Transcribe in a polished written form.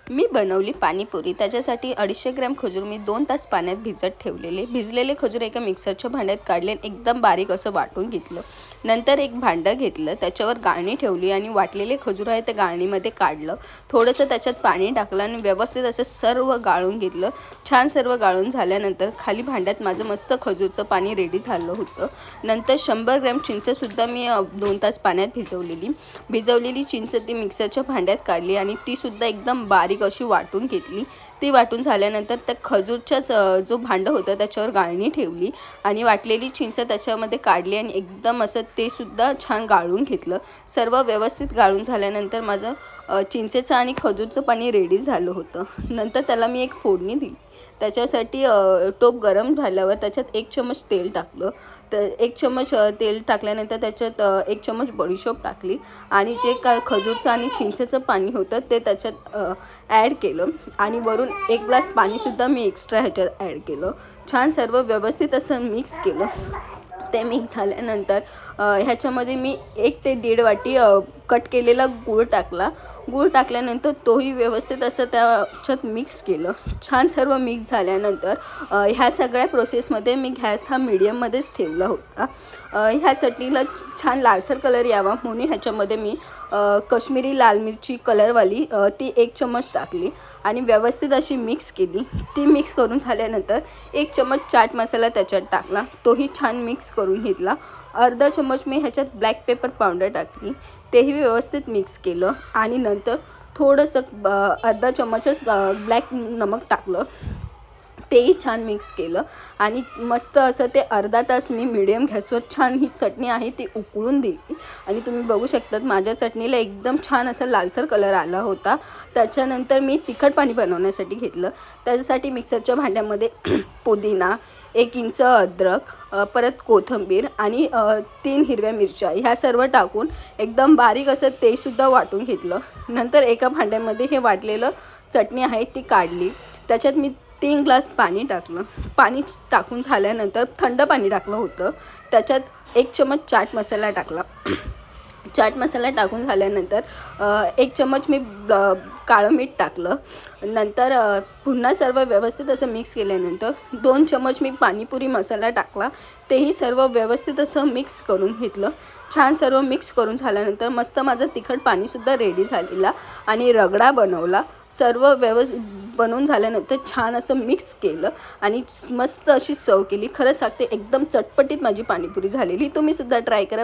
मी बनवली पाणीपुरी। त्याच्यासाठी 250 ग्रॅम खजूर मी 2 तास पाण्यात भिजत ठेवलेले। भिजलेले खजूर एका मिक्सरच्या भांड्यात काढले आणि एकदम बारीक असं वाटून घेतलं। नंतर एक भांडं घेतलं, त्याच्यावर गाळणी ठेवली आणि वाटलेले खजूर आहे ते गाळणीमध्ये काढलं। थोडंसं त्याच्यात पाणी टाकलं आणि व्यवस्थित असं सर्व गाळून घेतलं। छान सर्व गाळून झाल्यानंतर खाली भांड्यात माझं मस्त खजूरचं पाणी रेडी झालं होतं। नंतर 100 ग्रॅम चिंचसुद्धा मी 2 तास पाण्यात भिजवलेली चिंच ती मिक्सरच्या भांड्यात काढली आणि ती सुद्धा एकदम बारीक अशी वाटून घेतली। ती वाटून झाल्यानंतर त्या खजूरच्याच जो भांडं होतं त्याच्यावर गाळणी ठेवली आणि वाटलेली चिंच त्याच्यामध्ये काढली आणि एकदम असं ते सुद्धा छान गाळून घेतलं। सर्व व्यवस्थित गाळून झाल्यानंतर माझं चिंचेचं आणि खजूरचं पाणी रेडी झालं होतं। नंतर त्याला मी एक फोडणी दिली। त्याच्यासाठी टोप गरम झाल्यावर त्याच्यात 1 चमच तेल टाकलं। तर 1 चमच तेल टाकल्यानंतर त्याच्यात 1 चमच बडीशोप टाकली आणि जे काय खजूरचं आणि चिंचेचं पाणी होतं ते त्याच्यात ॲड केलं आणि वरून 1 ग्लास पाणीसुद्धा मी एक्स्ट्रा ह्याच्यात ॲड केलं। छान सर्व व्यवस्थित असं मिक्स केलं। ते मिक्स झाल्यानंतर ह्याच्यामध्ये मी 1 ते 1.5 वाटी कट केलेला गूळ टाकला। गूळ टाकल्यानंतर तोही व्यवस्थित असं त्याच्यात मिक्स केलं। छान सर्व मिक्स झाल्यानंतर ह्या सगळ्या प्रोसेसमध्ये मी गॅस हा मीडियममध्येच ठेवला होता। ह्या चटणीला छान लालसर कलर यावा म्हणून ह्याच्यामध्ये मी काश्मीरी लाल मिरची कलरवाली ती 1 चमच टाकली आणि व्यवस्थित अशी मिक्स केली। ती मिक्स करून झाल्यानंतर 1 चमच चाट मसाला त्याच्यात टाकला, तोही छान मिक्स करून घेतला। अर्धा चमच मी ह्याच्यात ब्लॅक पेपर पावडर टाकली, तेही व्यवस्थित मिक्स केलं आणि नंतर थोडंसं अर्धा चमचच ब्लॅक नमक टाकलं, तेही छान मिक्स केलं आणि मस्त असं ते अर्धा तास मी मीडियम गॅसवर छान ही चटणी आहे ती उकळून दिली आणि तुम्ही बघू शकतात माझ्या चटणीला एकदम छान असा लालसर कलर आला होता। त्याच्यानंतर मी तिखट पाणी बनवण्यासाठी घेतलं। त्याच्यासाठी मिक्सरच्या भांड्यामध्ये पुदिना, 1 इंच अद्रक, परत कोथिंबीर आणि 3 हिरव्या मिरच्या ह्या सर्व टाकून एकदम बारीक असं ते सुद्धा वाटून घेतलं। नंतर एका भांड्यामध्ये हे वाटलेलं चटणी आहे ती काढली। त्याच्यात मी 3 ग्लास पाणी टाकलं। पाणी टाकून झाल्यानंतर थंड पाणी टाकलं होतं। त्याच्यात 1 चमच चाट मसाला टाकला। चाट मसाला टाकून झाल्यानंतर 1 चमच मी काळं मीठ टाकलं। नंतर पुन्हा सर्व व्यवस्थित असं मिक्स केल्यानंतर 2 चमच मी पाणीपुरी मसाला टाकला, तेही सर्व व्यवस्थित असं मिक्स करून घेतलं। छान सर्व मिक्स करून झाल्यानंतर मस्त माझं तिखट पाणीसुद्धा रेडी झालेला आणि रगडा बनवला। सर्व बनवून झाल्यानंतर छान असं मिक्स केलं आणि मस्त अशी सर्व केली। खरं सांगते एकदम चटपटीत माझी पाणीपुरी झालेली। तुम्हीसुद्धा ट्राय करा।